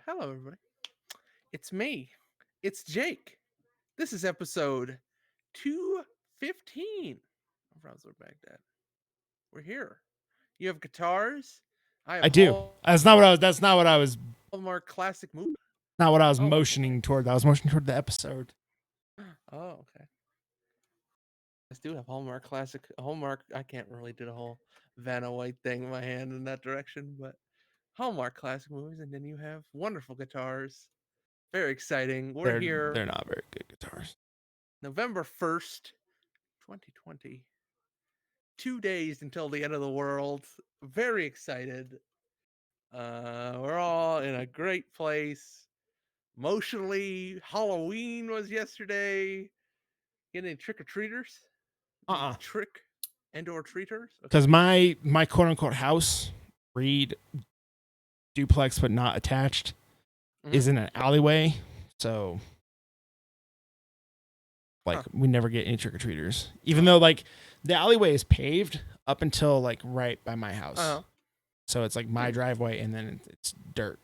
Hello, everybody. It's me. It's Jake. This is episode 215 of Browser Baghdad. We're here. You have guitars. I I have do. That's not what I was. That's not what I was. Hallmark classic movie. Not what I was Oh. motioning toward. I was motioning toward the episode. Oh, okay. I do have Hallmark classic. Hallmark. I can't really do the whole Vanna White thing in my hand in that direction, but Hallmark classic movies, and then you have wonderful guitars. Very exciting. We're here. They're not very good guitars. November 1st, 2020. 2 days until the end of the world. Very excited. We're all in a great place. Emotionally, Halloween was yesterday. Getting trick or treaters? Trick and or treaters? Because my quote unquote house, read duplex but not attached, is in an alleyway. So we never get any trick or treaters, even though like the alleyway is paved up until like right by my house. So it's like my driveway and then it's dirt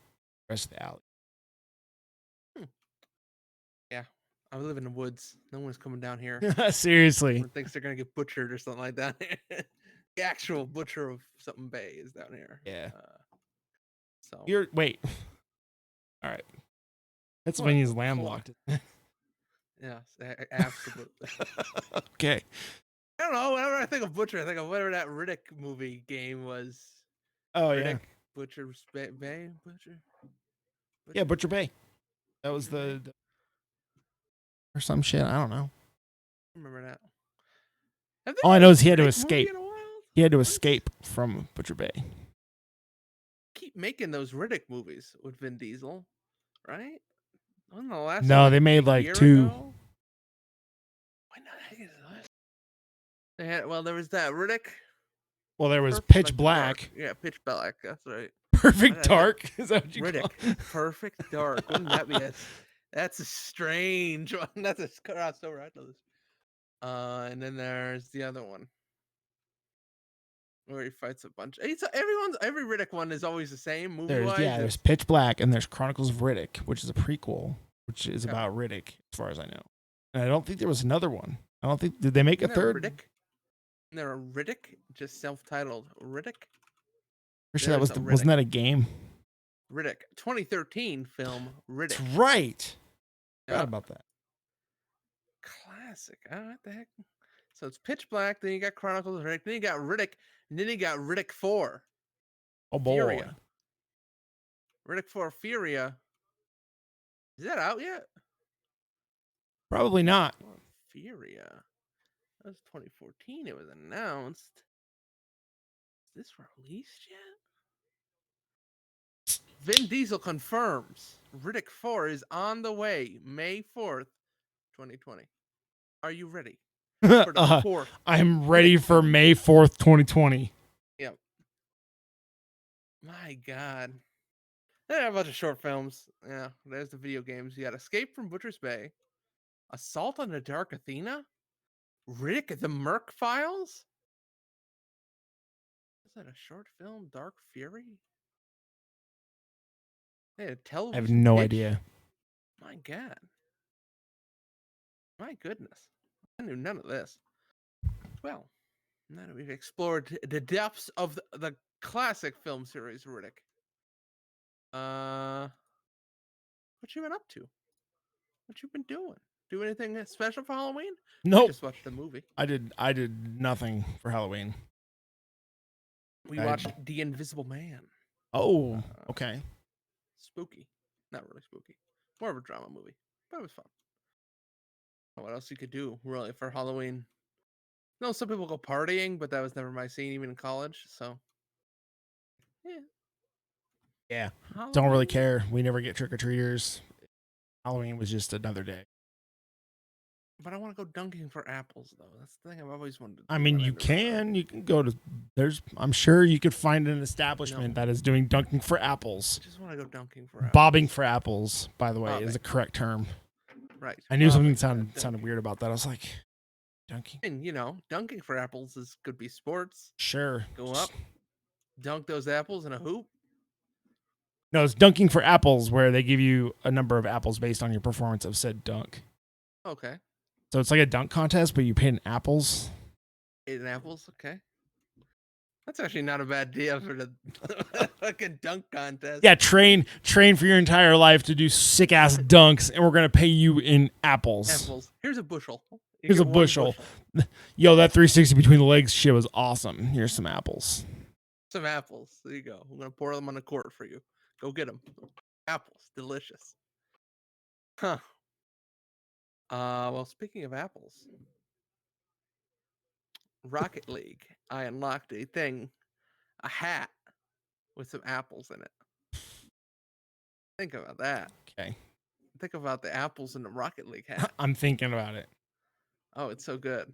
the rest of the alley. Yeah, I live in the woods. No one's coming down here. Seriously. Everyone thinks they're gonna get butchered or something like that. The actual butcher of something Bay is down here. Yeah. So you're wait. All right. Pennsylvania's landlocked. Yes, absolutely. Okay. I don't know. Whenever I think of Butcher, I think of whatever that Riddick movie game was. Oh, Riddick, yeah. Butcher's Bay? Butcher? Yeah, Butcher Bay. That was the or some shit. I don't know. Remember that. All I know is he had to escape. He had to escape from Butcher Bay. Keep making those Riddick movies with Vin Diesel, right? Wasn't the last No, one, they made like two. Ago? Why not? They had, well, there was that Riddick. Well, there was Pitch Black. Yeah, Pitch Black. That's right. Perfect Dark. Is that what you Riddick? Call it? Perfect Dark. Wouldn't that be it? That's a strange one. That's a crossover. I know this. And then there's the other one where he fights a bunch. Every Riddick one is always the same movie wise. There's Pitch Black and there's Chronicles of Riddick, which is a prequel, which is about Riddick, as far as I know. And I don't think there was another one. I don't think did they make a third? Riddick? Isn't there a Riddick? Just self-titled Riddick? Pretty sure that was wasn't that a game? Riddick, 2013 film Riddick. That's right. Forgot about that. Classic. Oh, what the heck? So it's Pitch Black, then you got Chronicles of Riddick, then you got Riddick, and then you got Riddick 4. Oh boy. Furia. Riddick 4 Furia. Is that out yet? Probably not. Furia. That was 2014. It was announced. Is this released yet? Vin Diesel confirms Riddick 4 is on the way, May 4th, 2020. Are you ready? For the fourth I'm ready for May 4th, 2020. Yep. My God. There are a bunch of short films. Yeah, there's the video games. You got Escape from Butcher's Bay, Assault on the Dark Athena, Riddick the Merc Files. Is that a short film? Dark Fury? Hey, television. I have no idea. My God. My goodness. I knew none of this. Well, now that we've explored the depths of the classic film series Riddick. What you been up to? What you been doing? Do anything special for Halloween? Nope. I just watched the movie. I did nothing for Halloween. We watched The Invisible Man. Oh, okay. Spooky. Not really spooky. More of a drama movie. But it was fun. What else you could do, really, for Halloween? No, some people go partying, but that was never my scene, even in college. So, yeah. Yeah. Halloween. Don't really care. We never get trick-or-treaters. Halloween was just another day. But I want to go dunking for apples, though. That's the thing I've always wanted to do. I mean, you can go to. I'm sure you could find an establishment that is doing dunking for apples. I just want to go dunking for apples. Bobbing for apples, by the way, is the correct term. Right. I knew something sounded weird about that. I was like, dunking. And dunking for apples could be sports. Sure. Go up, dunk those apples in a hoop. No, it's dunking for apples, where they give you a number of apples based on your performance of said dunk. Okay. So it's like a dunk contest, but you pay in apples. Paid in apples, okay. That's actually not a bad idea for the fucking dunk contest. Yeah, train for your entire life to do sick ass dunks, and we're gonna pay you in apples. Apples. Here's a bushel. Here's a bushel. Yo, that 360 between the legs shit was awesome. Here's some apples. Some apples. There you go. I'm gonna pour them on the court for you. Go get them. Apples. Delicious. Huh. Well, speaking of apples, Rocket League, I unlocked a hat with some apples in it. Think about that. Okay. Think about the apples in the Rocket League hat. I'm thinking about it. Oh, it's so good.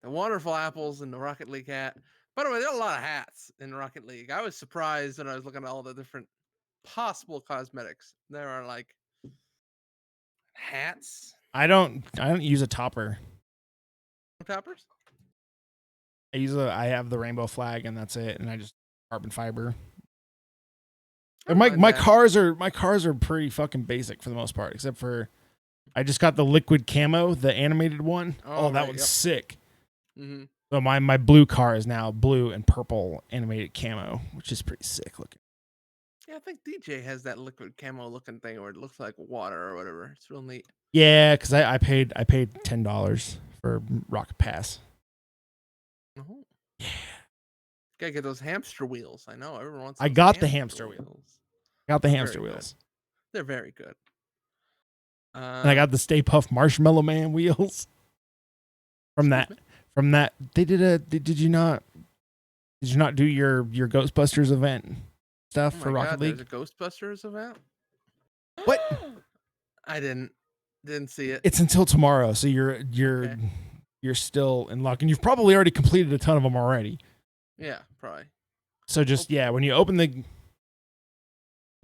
The wonderful apples in the Rocket League hat. By the way, there are a lot of hats in Rocket League. I was surprised when I was looking at all the different possible cosmetics. There are like hats. I don't use a topper. No toppers? I have the rainbow flag and that's it, and I just carbon fiber. And my cars are pretty fucking basic for the most part, except for I just got the liquid camo, the animated one. Oh, that one's sick. Mm-hmm. So my blue car is now blue and purple animated camo, which is pretty sick looking. Yeah, I think DJ has that liquid camo looking thing where it looks like water or whatever. It's real neat. Yeah, because I paid $10 for Rocket Pass. Oh. Yeah. Gotta get those hamster wheels. I know everyone wants. I got the hamster wheels. Got the hamster wheels. They're very good. And I got the Stay Puft Marshmallow Man wheels. From that, they did you not do your Ghostbusters event stuff for Rocket League? There's a Ghostbusters event. What? I didn't see it. It's until tomorrow, so you're still in luck, and you've probably already completed a ton of them already. Yeah, probably. So just when you open the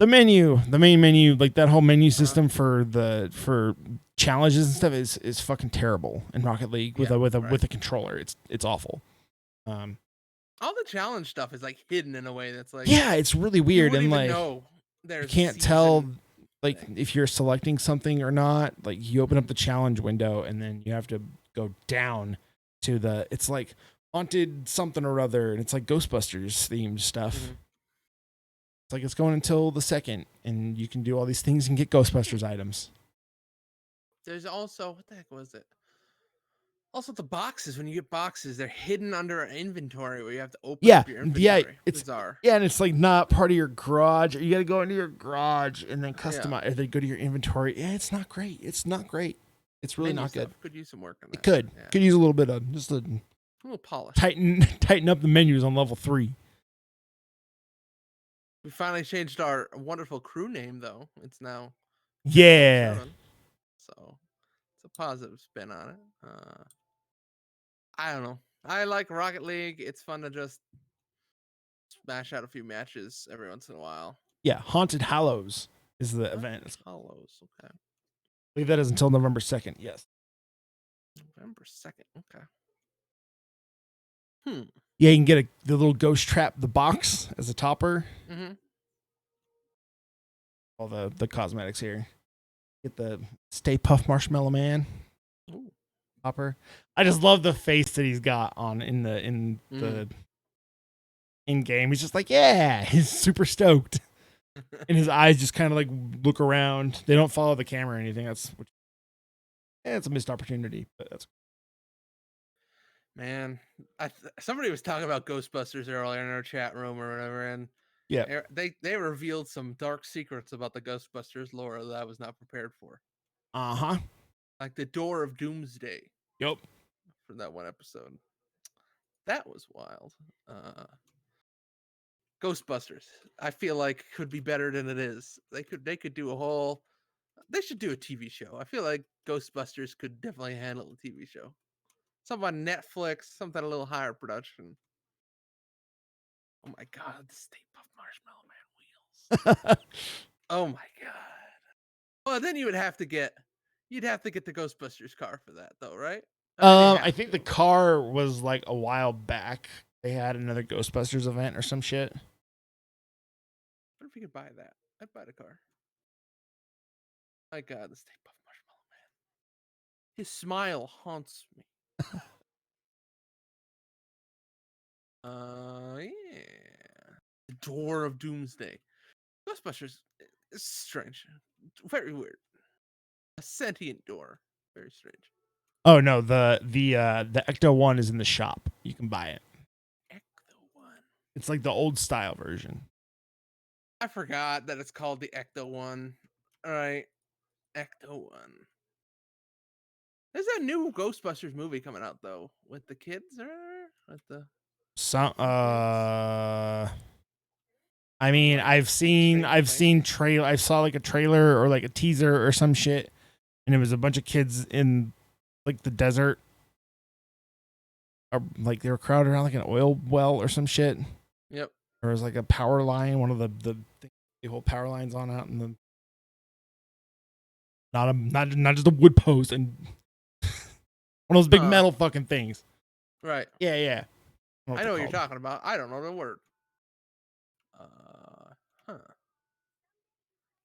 main menu, like that whole menu system for challenges and stuff is fucking terrible in Rocket League with a controller. It's awful. All the challenge stuff is like hidden in a way that's like it's really weird, and like you can't tell like if you're selecting something or not. Like you open up the challenge window and then you have to go down to it's like haunted something or other, and it's like Ghostbusters themed stuff. Mm-hmm. It's like it's going until the 2nd, and you can do all these things and get Ghostbusters items. There's also, what the heck was it? Also, the boxes. When you get boxes, they're hidden under an inventory where you have to open up your inventory. Yeah, it's bizarre. Yeah, and it's like not part of your garage. You got to go into your garage and then customize. Or they go to your inventory. Yeah, it's not great. It's really menu not good. Could use some work on that. It could. Yeah. Could use a little bit of just a little polish. Tighten up the menus on level 3. We finally changed our wonderful crew name, though. It's now. Yeah. 7, so it's a positive spin on it. I don't know. I like Rocket League. It's fun to just smash out a few matches every once in a while. Yeah, Haunted Hallows is the event. Hallows, okay. I believe that is until November 2nd. Yes. November 2nd. Okay. Yeah, you can get the little ghost trap, the box as a topper. Mm-hmm. All the cosmetics here. Get the Stay Puft Marshmallow Man. Ooh. Topper. I just love the face that he's got on in the in game. He's just like, yeah, he's super stoked. And his eyes just kind of like look around. They don't follow the camera or anything. It's a missed opportunity, but that's. Man, somebody was talking about Ghostbusters earlier in our chat room or whatever, and yeah, they revealed some dark secrets about the Ghostbusters lore that I was not prepared for. Uh-huh. Like the Door of Doomsday. Yep. From that one episode. That was wild. Ghostbusters, I feel like could be better than it is. They could do a whole They should do a TV show. I feel like Ghostbusters could definitely handle a TV show. Something on Netflix, something a little higher production. Oh my god, the Stay Puft Marshmallow Man wheels. Oh my god. Well, then you'd have to get the Ghostbusters car for that, though, right? I mean, they have I think to. the car was like a while back. They had another Ghostbusters event or some shit. What if you could buy that? I'd buy the car. My god, the Stay Puft Marshmallow Man. His smile haunts me. Yeah. The Door of Doomsday. Ghostbusters is strange. Very weird. A sentient door. Very strange. Oh no, the Ecto one is in the shop. You can buy it. Ecto One. It's like the old style version. I forgot that it's called the Ecto One. All right. Ecto One. There's a new Ghostbusters movie coming out though, with the kids or with the Some kids. I From mean, like I've Stranger seen Things. trail I saw like a trailer or like a teaser or some shit, and it was a bunch of kids in like the desert, or like they were crowded around like an oil well or some shit. Yep. There was like a power line, one of the whole power lines on out, and the not just a wood post and one of those big metal fucking things. Right. Yeah, yeah. I know what you're talking about. I don't know the word. Huh.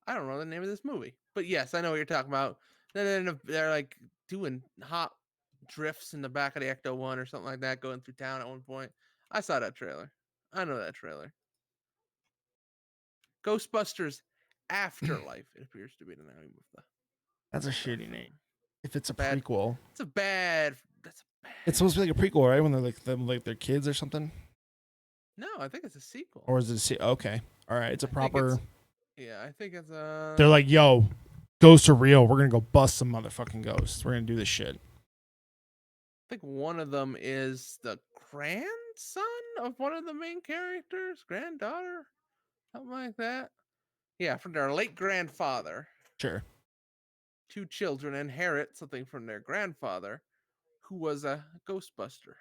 I don't know the name of this movie, but yes, I know what you're talking about. Then they're like doing hot drifts in the back of the Ecto One or something like that, going through town at one point. I saw that trailer. I know that trailer. Ghostbusters Afterlife. It appears to be the name of the That's a stuff. shitty name. If it's a Bad. prequel, It's a bad. That's a bad. it's supposed to be like a prequel, right? When they're like them, like their kids or something, No, I think it's a sequel. or is it? Okay, all right. It's a proper. Yeah, I think it's a. They're like, yo, ghosts are real. We're gonna go bust some motherfucking ghosts. We're gonna do this shit. I think one of them is the grandson of one of the main characters, granddaughter, something like that. Yeah, from their late grandfather. Sure. Two children inherit something from their grandfather, who was a Ghostbuster.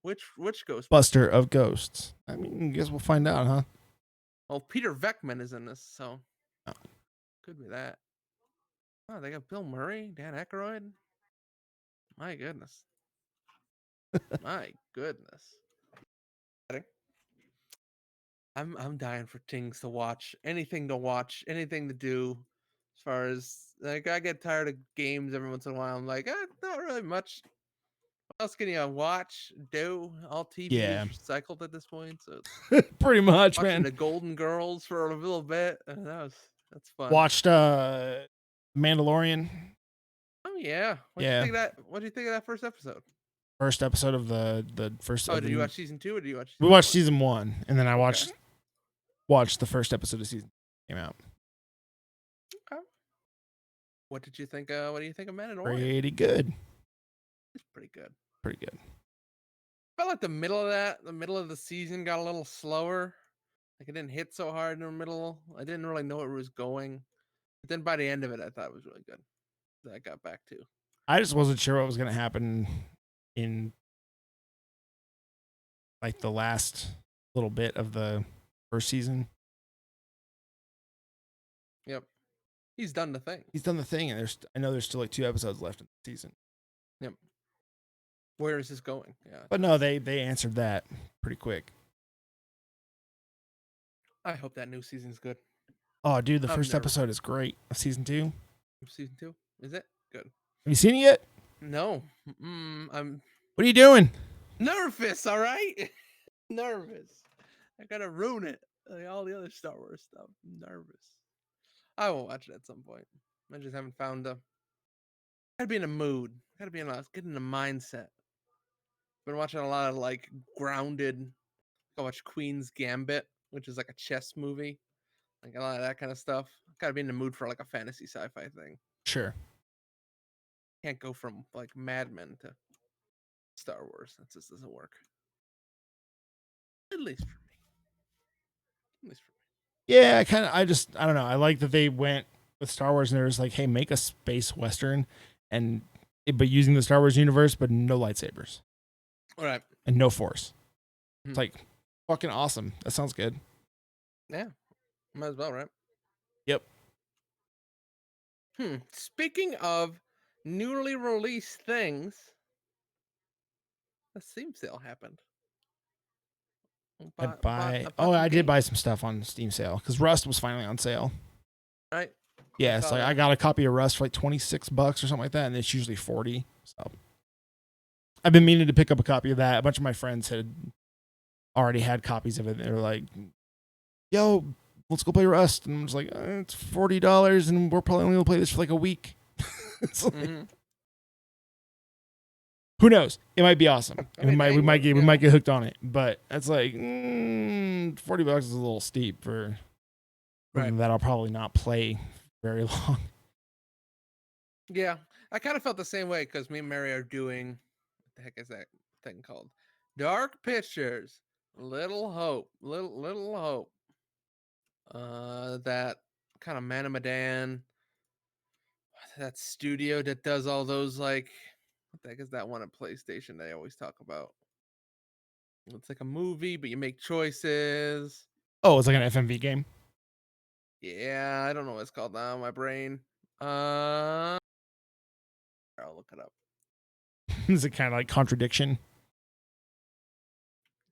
Which Ghostbuster? Buster of Ghosts. I mean, I guess we'll find out, huh? Well, Peter Veckman is in this, so Oh. could be that. Oh, they got Bill Murray, Dan Aykroyd. My goodness. My goodness. I'm dying for things to watch, anything to watch, anything to do. As far as like, I get tired of games every once in a while. I'm like, not really much. What else can you watch? Do all TV Yeah. is recycled at this point, so Pretty much, watching man. the Golden Girls for a little bit. That's fun. Watched Mandalorian. Oh yeah. What do you Yeah. think of that? What do you think of that first episode? First episode of the first. Oh, of did the, you watch season 2 or did you watch? We watched one? season 1, and then I Okay. watched the first episode of season came out. Okay. What did you think? What do you think of Mandalorian? Pretty good. It's pretty good. Pretty good. Felt like the middle of the season got a little slower. Like it didn't hit so hard in the middle. I didn't really know where it was going. But then by the end of it, I thought it was really good. That I got back to. I just wasn't sure what was gonna happen in like the last little bit of the first season. Yep. He's done the thing. He's done the thing, and I know there's still like 2 episodes left in the season. Yep. Where is this going? Yeah. But no, they answered that pretty quick. I hope that new season's good. Oh, dude, the first episode is great. Of season 2. Season 2? Is it? Good. Have you seen it yet? No. I'm What are you doing? nervous, all right? Nervous. I gotta ruin it. Like all the other Star Wars stuff. I'm nervous. I will watch it at some point. I just haven't found a. Gotta be in a mood. Gotta be get in a mindset. Been watching a lot of like grounded. I watched Queen's Gambit, which is like a chess movie. Like a lot of that kind of stuff. Gotta be in the mood for like a fantasy sci-fi thing. Sure. Can't go from like Mad Men to Star Wars. That just doesn't work. At least for me. At least for me. Yeah, I don't know. I like that they went with Star Wars, and they're just like, hey, make a space western, but using the Star Wars universe, but no lightsabers. All right. And no force. Hmm. It's like fucking awesome. That sounds good. Yeah. Might as well, right? Yep. Speaking of newly released things, the Steam sale happened. I did buy some stuff on Steam sale because Rust was finally on sale. Right. Yeah, so I got a copy of Rust for like $26 or something like that, and it's usually 40. So I've been meaning to pick up a copy of that. A bunch of my friends had already had copies of it. They were like, "Yo, let's go play Rust," and I'm just like, "It's $40, and we're probably only gonna play this for like a week." Like, who knows? It might be awesome. We might get hooked on it, but that's like $40 is a little steep for something that I'll probably not play very long. Yeah, I kind of felt the same way because me and Mary are doing what the heck is that thing called? Dark Pictures, Little Hope, Little Hope. That kind of Manamadan, that studio that does all those like what the heck is that one at PlayStation they always talk about? It's like a movie, but you make choices. Oh, it's like an FMV game. Yeah, I don't know what it's called now. My brain. I'll look it up. Is it kind of like Contradiction?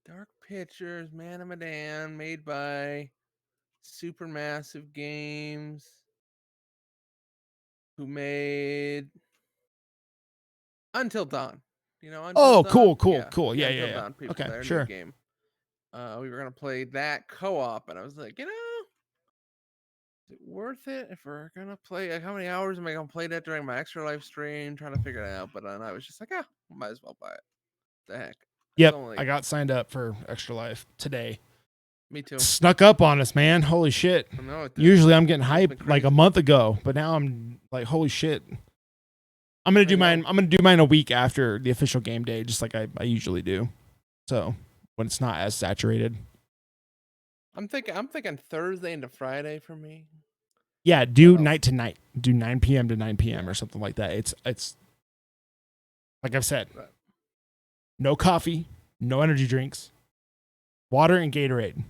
Dark Pictures, Manamadan, made by Supermassive Games, who made Until Dawn. You know, Until Dawn. Cool. Yeah, Until Dawn people. Okay, Their sure. new game. We were gonna play that co-op, and I was like, is it worth it if we're gonna play? Like, how many hours am I gonna play that during my extra live stream? Trying to figure it out, but then I was just like, might as well buy it. The heck. Yep, I got signed up for Extra Life today. Me too. Snuck up on us, man. Holy shit. Usually I'm getting hyped like a month ago, but now I'm like, holy shit. I'm gonna do mine a week after the official game day, just like I usually do. So when it's not as saturated. I'm thinking Thursday into Friday for me. Yeah, do night to night. Do 9 p.m. to 9 p.m. or something like that. It's like I've said. Right. No coffee, no energy drinks, water and Gatorade.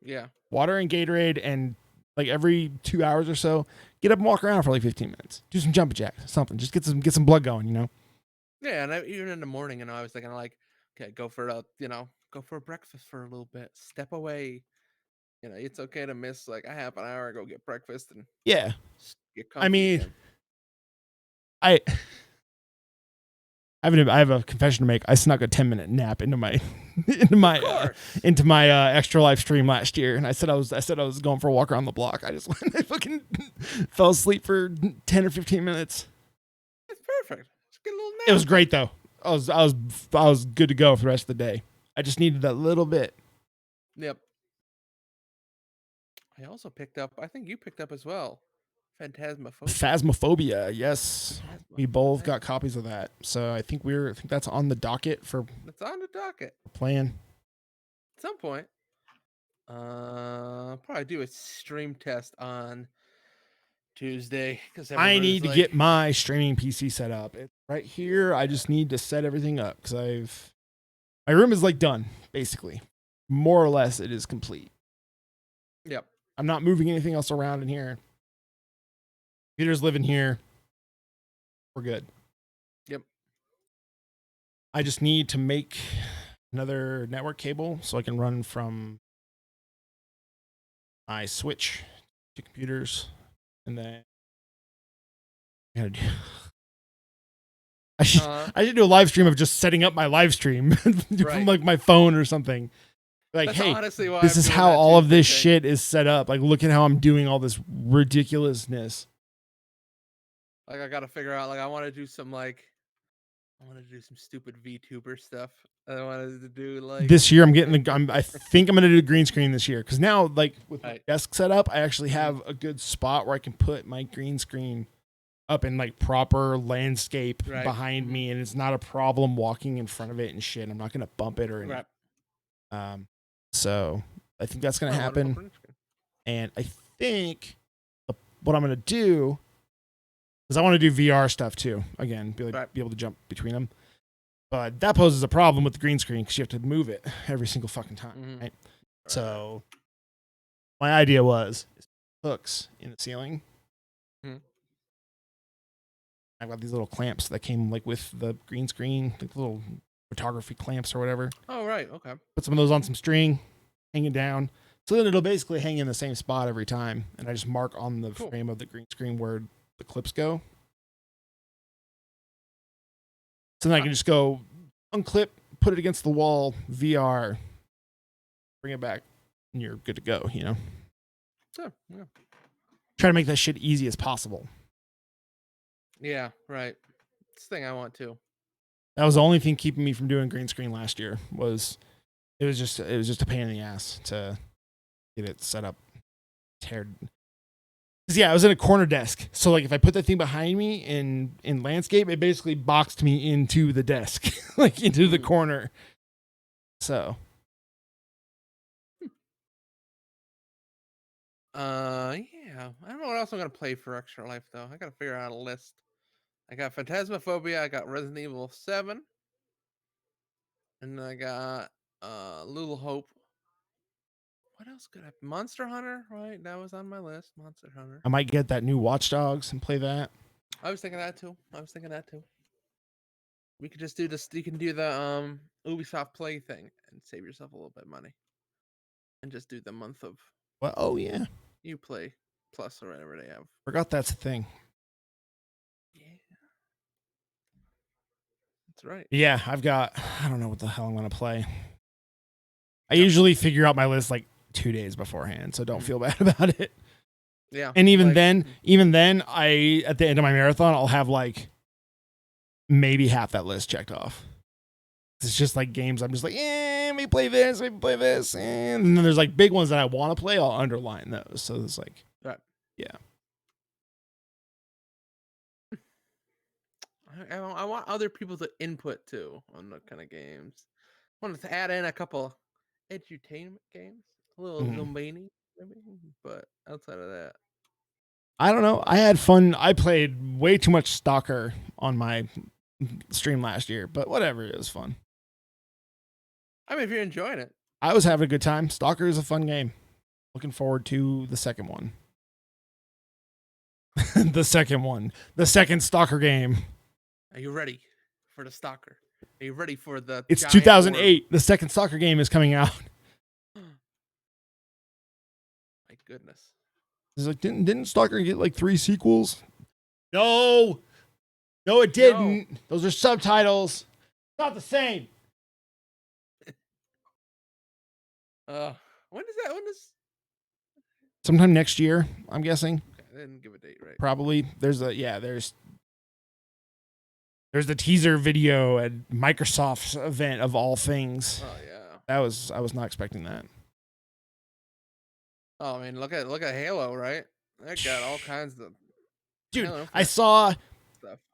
Yeah. Water and Gatorade, and like every 2 hours or so, get up and walk around for like 15 minutes. Do some jumping jacks, something. Just get some blood going, you know? Yeah, and even in the morning, I was thinking like, okay, go for a breakfast for a little bit. Step away. It's okay to miss like a half an hour and go get breakfast and yeah. Get comfy. I mean, again. I have a confession to make. I snuck a 10-minute nap into my Extra Life stream last year, and I said I was going for a walk around the block. I fucking fell asleep for 10 or 15 minutes. It's perfect. Just get a little nap. It was great though. I was good to go for the rest of the day. I just needed that little bit. Yep. I also picked up. I think you picked up as well. Phasmophobia, yes. We both got copies of that. So I think that's on the docket for. It's on the docket. Playing. At some point. Probably do a stream test on Tuesday because I need to get my streaming PC set up. It's right here. I just need to set everything up because my room is like done basically. More or less, it is complete. Yep. I'm not moving anything else around in here. Peter's living here. We're good. Yep. I just need to make another network cable so I can run from my Switch to computers, and then I should do a live stream of just setting up my live stream from like my phone or something. Like, that's hey, this is how all of this shit is set up. Like, look at how I'm doing all this ridiculousness. Like, I gotta figure out. Like, I want to do some stupid VTuber stuff. I wanted to do like this year. I think I'm gonna do a green screen this year because now, like with my desk set up, I actually have a good spot where I can put my green screen up in like proper landscape behind me, and it's not a problem walking in front of it and shit. I'm not gonna bump it or anything. So I think that's gonna happen, and I think the what I'm gonna do is I want to do VR stuff too. Again, be Right. able to jump between them. But that poses a problem with the green screen because you have to move it every single fucking time. Right? So my idea was hooks in the ceiling. I've got these little clamps that came like with the green screen, like little photography clamps or whatever. Oh, right. Okay. Put some of those on some string, hang it down. So then it'll basically hang in the same spot every time. And I just mark on the frame of the green screen where the clips go. So then I can just go unclip, put it against the wall, VR, bring it back, and you're good to go, you know? Sure. Yeah. Try to make that shit easy as possible. Yeah, right. It's the thing I want to. That was the only thing keeping me from doing green screen last year was it was just a pain in the ass to get it set up. Yeah, I was in a corner desk. So like if I put that thing behind me in landscape, it basically boxed me into the desk, like into the corner. So yeah. I don't know what else I'm gonna play for Extra Life though. I gotta figure out a list. I got Phantasmaphobia, I got Resident Evil 7, and then I got Little Hope. What else could I Monster Hunter, right? That was on my list. Monster Hunter. I might get that new Watch Dogs and play that. I was thinking that too. We could just do this. You can do the Ubisoft Play thing and save yourself a little bit of money, and just do the month of Well, oh yeah, Uplay Plus or whatever they have. forgot that's a thing. Yeah, that's right. Yeah, I don't know what the hell I'm gonna play. I usually figure out my list like 2 days beforehand, so don't feel bad about it. Yeah. And even then, I at the end of my marathon, I'll have like maybe half that list checked off. It's just like games I'm just like, maybe play this, and then there's like big ones that I want to play. I'll underline those. So it's like, right. Yeah. I want other people to input too on the kind of games. I want to add in a couple edutainment games, a little maybe, but outside of that, I don't know. I had fun. I played way too much Stalker on my stream last year, but whatever. It was fun. I mean, if you're enjoying it, I was having a good time. Stalker is a fun game. Looking forward to the second one. The second Stalker game. Are you ready for the Stalker? Are you ready for the? It's 2008. The second Stalker game is coming out. My goodness. It's like, didn't Stalker get like 3 sequels? No, it didn't. No. Those are subtitles. Not the same. When is sometime next year, I'm guessing. Okay, I didn't give a date, right? Probably. There's the teaser video at Microsoft's event of all things. Oh yeah. I was not expecting that. Oh, I mean, look at Halo, right? That got all kinds of. Dude, I saw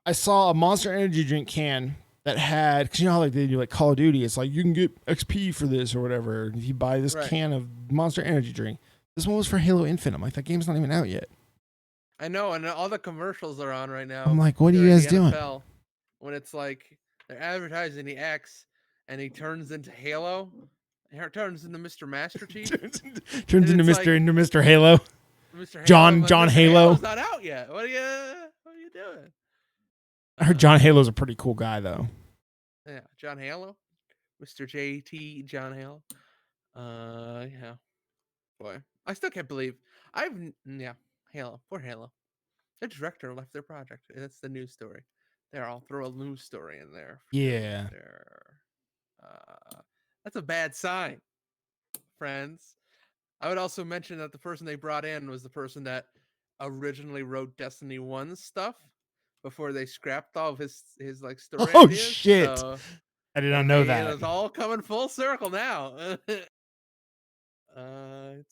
a Monster Energy drink can that had, because you know how like they do like Call of Duty, it's like you can get XP for this or whatever if you buy this can of Monster Energy drink. This one was for Halo Infinite. I'm like, that game's not even out yet. I know, and all the commercials are on right now. I'm like, what are you guys doing? When it's like they're advertising the X, and he turns into Halo, he turns into Mr. Master Chief, turns into Mr. Halo. Mr. Halo, John Halo. Halo's not out yet. What are you doing? I heard John Halo's a pretty cool guy though. Yeah, John Halo, Mr. JT John Halo. Yeah, boy, I still can't believe Halo. Poor Halo. The director left their project. That's the news story. I'll throw a news story in there. Yeah. That's a bad sign, friends. I would also mention that the person they brought in was the person that originally wrote Destiny 1's stuff before they scrapped all of his like story ideas. Oh shit. So, I did not know that. It's all coming full circle now. It's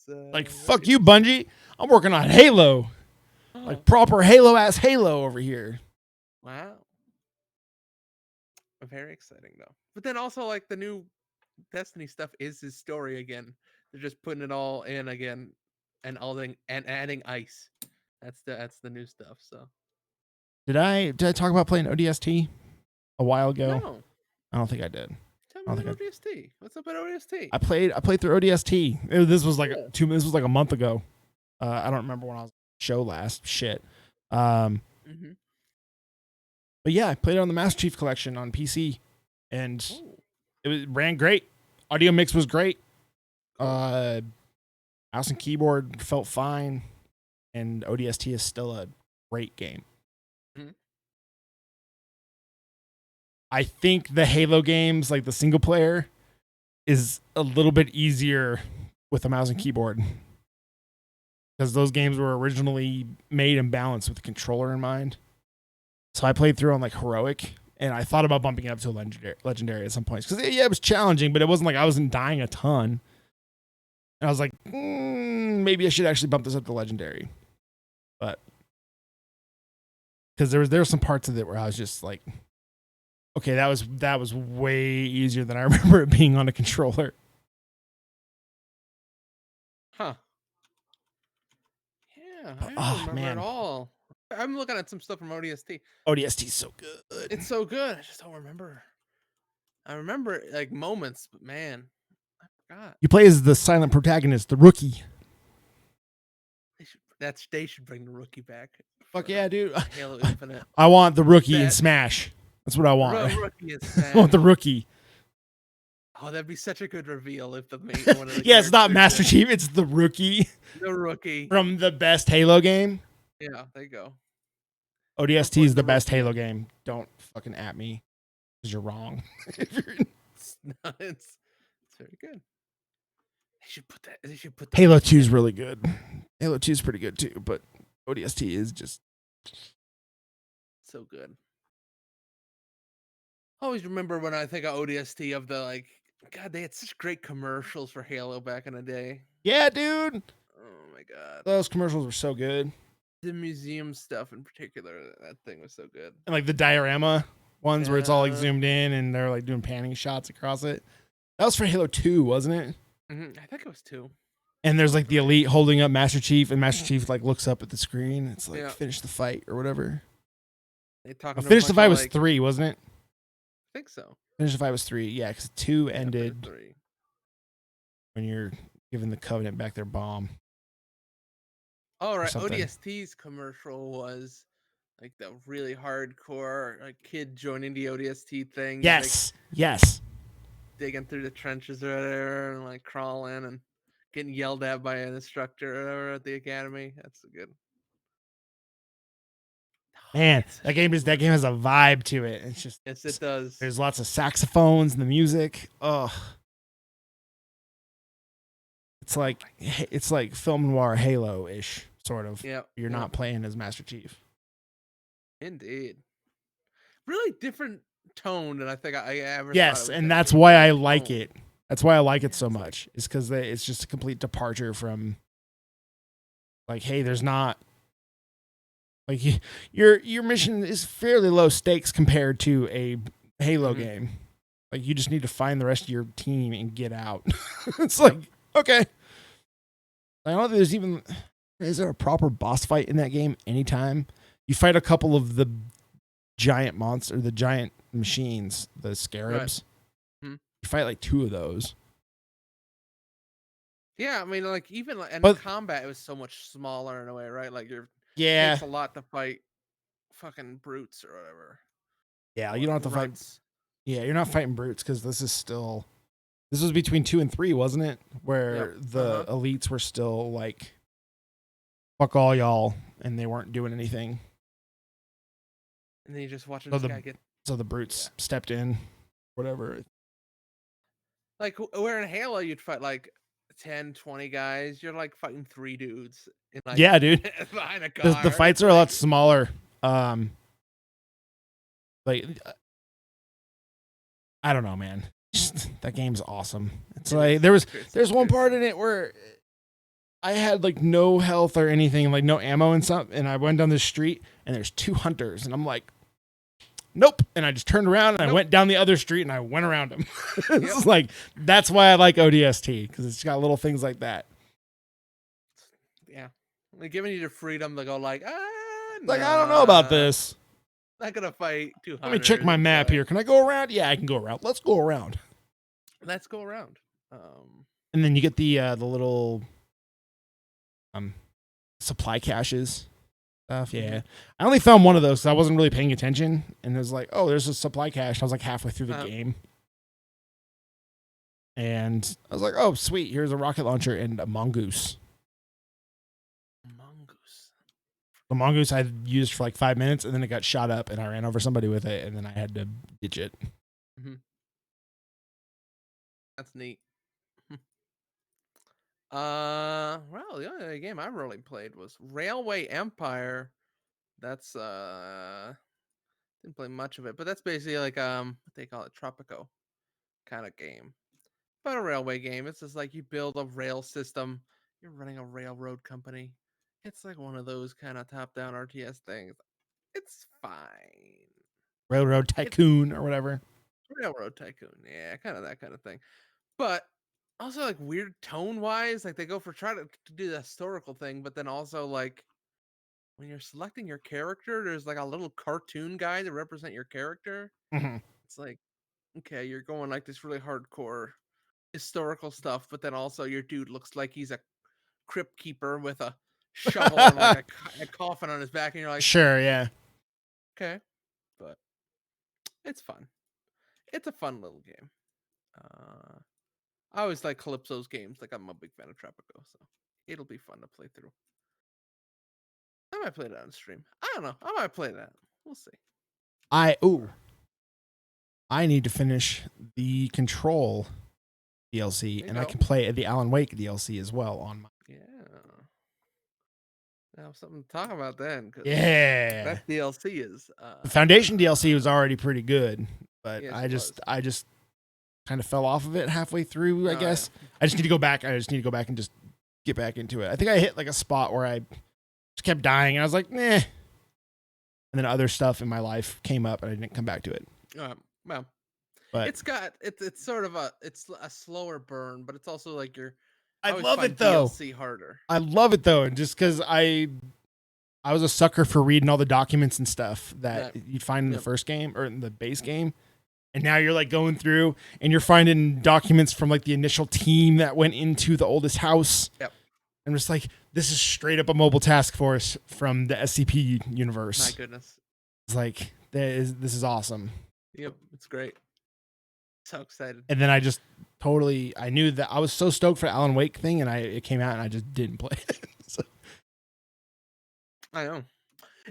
like fuck you, Bungie. I'm working on Halo. Like proper Halo ass Halo over here. Wow. Very exciting though. But then also like the new Destiny stuff is his story again. They're just putting it all in again and adding ice. That's the new stuff. So Did I talk about playing ODST a while ago? no, I don't think I did. tell I me don't about think ODST. What's up at ODST? I played through ODST. This was like Cool. this was like a month ago. I don't remember when I was on the show last. Shit. Mm-hmm. But yeah, I played it on the Master Chief Collection on PC, and Ooh, it ran great. Audio mix was great. cool. Mouse and keyboard felt fine, and ODST is still a great game. Mhm. I think the Halo games, like the single player, is a little bit easier with a mouse and keyboard because those games were originally made and balanced with the controller in mind. So I played through on like heroic, and I thought about bumping it up to a legendary at some points because yeah, it was challenging, but it wasn't like I wasn't dying a ton. And I was like, maybe I should actually bump this up to legendary, but because there were some parts of it where I was just like, okay, that was way easier than I remember it being on a controller. Huh. Yeah, But, I don't remember man, at all. I'm looking at some stuff from ODST. ODST is so good. It's so good. I just don't remember. I remember like moments, but man, I forgot. You play as the silent protagonist, the rookie. They should bring the rookie back. Fuck yeah, dude. Halo Infinite. I want the rookie in Smash. That's what I want. Rookie is I want the rookie. Oh, that'd be such a good reveal if the main one of the yeah, it's not Master characters Chief, it's the rookie the rookie. from the best Halo game. Yeah, there you go. ODST is the best Halo game. Don't fucking at me because you're wrong. It's very good. They should put that. Halo 2 is really good. Halo 2 is pretty good too, but ODST is just so good. I always remember when I think of ODST of the like, God, they had such great commercials for Halo back in the day. yeah, dude. Oh my God, Those commercials were so good. the museum stuff in particular, that thing was so good. And like the diorama ones where it's all like zoomed in and they're like doing panning shots across it. That was for Halo 2, wasn't it? Mm-hmm. I think it was 2. And there's like the elite holding up Master Chief, and Master Chief like looks up at the screen. It's like finish the fight or whatever. Finish the fight was 3, wasn't it? I think so. Finish the fight was 3, yeah, because 2 ended when you're giving the Covenant back their bomb. Oh right, ODST's commercial was like the really hardcore like kid joining the ODST thing. Yes, like, yes. Digging through the trenches or whatever, and like crawling and getting yelled at by an instructor or whatever at the academy. That's so good. Man, that game has a vibe to it. It's just yes, it does. There's lots of saxophones and the music. Oh, it's like film noir Halo-ish sort of. Yeah, you're not playing as Master Chief. Indeed, really different tone than I think I ever. Yes, and that's why I like it. That's why I like it so much. Is because it's just a complete departure from. Like, hey, there's not. Like your mission is fairly low stakes compared to a Halo game. Like you just need to find the rest of your team and get out. It's like, okay. I don't know if is there a proper boss fight in that game anytime? You fight a couple of the giant machines, the scarabs. Right. You fight like 2 of those. Yeah, I mean, like even the combat, it was so much smaller in a way, right? Like it takes a lot to fight fucking brutes or whatever. Yeah, you don't have to fight. Yeah, you're not fighting brutes because this was between 2 and 3, wasn't it? Where the elites were still like, fuck all y'all, and they weren't doing anything. And then you just watching this guy get. So the brutes stepped in, whatever. Like where in Halo you'd fight like 10, 20 guys. You're like fighting 3 dudes. Like, yeah, dude. Behind a car. The fights are a lot smaller. Like, I don't know, man. That game's awesome. It's like there's one part in it where I had like no health or anything, like no ammo and stuff, and I went down the street and there's 2 hunters, and I'm like, nope. And I just turned around and I went down the other street and I went around them. It's like, that's why I like ODST, because it's got little things like that. Yeah. Like giving you the freedom to go like, Like, I don't know about nah, this. not gonna fight Let me check my 200. map here. Can I go around? Yeah, I can go around. Let's go around. Let's go around. And then you get the little supply caches stuff. Yeah, I only found one of those because I wasn't really paying attention, and it was like, oh, there's a supply cache. I was like halfway through the game, and I was like, oh, sweet, here's a rocket launcher and a mongoose. Mongoose. The mongoose I used for like 5 minutes, and then it got shot up, and I ran over somebody with it, and then I had to ditch it. That's neat. Well, the only other game I really played was Railway Empire. That's didn't play much of it, but that's basically like what they call it, Tropico kind of game. But a railway game. It's just like you build a rail system. You're running a railroad company. It's like one of those kind of top-down RTS things. It's fine. Railroad Tycoon or whatever. Railroad Tycoon, yeah, kind of that kind of thing. But also like weird tone-wise, like they go for try to do the historical thing, but then also like when you're selecting your character, there's like a little cartoon guy to represent your character. It's like, okay, you're going like this really hardcore historical stuff, but then also your dude looks like he's a crypt keeper with a shovel and like a coffin on his back, and you're like, Sure, yeah. okay, but it's fun. It's a fun little game. I always like Calypso's games. Like I'm a big fan of Tropico, so it'll be fun to play through. I might play that on stream. I don't know. I might play that. We'll see. I need to finish the Control DLC, and I can play the Alan Wake DLC as well on my. Yeah. Now something to talk about then. Yeah. That DLC is. The Foundation DLC was already pretty good, but yes, I just kind of fell off of it halfway through. I guess I just need to go back. I just need to go back and just get back into it. I think I hit like a spot where I just kept dying, and I was like, nah. And then other stuff in my life came up, and I didn't come back to it. Well, but it's sort of a slower burn, but it's also like I love it though. DLC harder. I love it though, and just because I was a sucker for reading all the documents and stuff that you'd find in the first game or in the base game. And now you're like going through and you're finding documents from like the initial team that went into the oldest house. Yep. I'm just like, this is straight up a mobile task force from the SCP universe. My goodness. It's like, this is awesome. Yep. It's great. So excited. And then I knew that I was so stoked for the Alan Wake thing, and it came out and I just didn't play it. So. I know.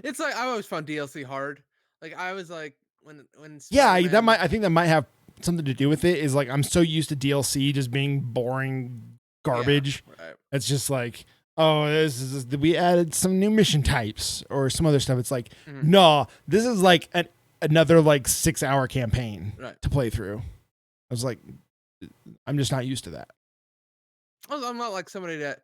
It's like, I always found DLC hard. Like I was like, when Spider-Man... I think that might have something to do with it. Is like I'm so used to DLC just being boring garbage. Yeah, right. It's just like, oh, we added some new mission types or some other stuff. It's like, no, this is like another like 6-hour campaign to play through. I was like, I'm just not used to that. I'm not like somebody that